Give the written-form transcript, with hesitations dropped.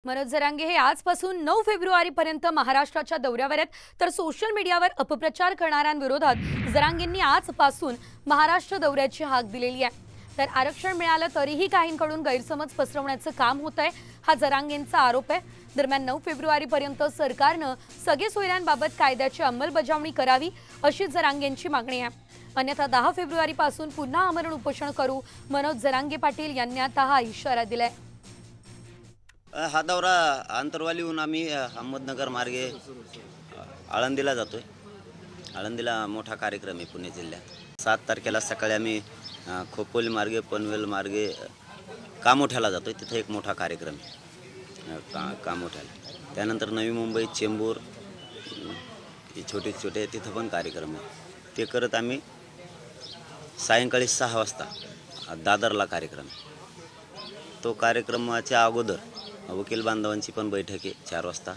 मनोज जरांगे हे आजपासून 9 फेब्रुवारीपर्यंत महाराष्ट्राच्या दौऱ्यावर आहेत। तर सोशल मीडियावर अपप्रचार करणाऱ्यांविरोधात जरांगेंनी आजपासून महाराष्ट्र दौऱ्याची हाक दिलेली आहे। तर आरक्षण मिळालं तरीही काहींकडून गैरसमज पसरवण्याचं काम होतंय, हा जरांगेंचा आरोप आहे। दरम्यान 9 फेब्रुवारीपर्यंत सरकारनं सगळे सोयऱ्यांबाबत कायद्याची अंमलबजावणी करावी अशी जरांगेंची मागणी आहे। अन्यथा 10 फेब्रुवारीपासून पुन्हा आमरण उपोषण करू, मनोज जरांगे पाटील यांनी आता हा इशारा दिलाय। हा दौरा आंतरवालीहून आम्ही अहमदनगर मार्गे आळंदीला जातोय। आळंदीला मोठा कार्यक्रम आहे पुणे जिल्ह्यात। 7 तारखेला सकाळी आम्ही खोपोली मार्गे पनवेल मार्गे कामोठ्याला जातोय, तिथे एक मोठा कार्यक्रम आहे कामोठ्याला। त्यानंतर नवी मुंबई चेंबूर छोटे तिथं पण कार्यक्रम आहे। ते करत आम्ही सायंकाळी 6 वाजता दादरला कार्यक्रम आहे। तो कार्यक्रमाच्या अगोदर वकील बांधवांची पण बैठक आहे 4 वाजता।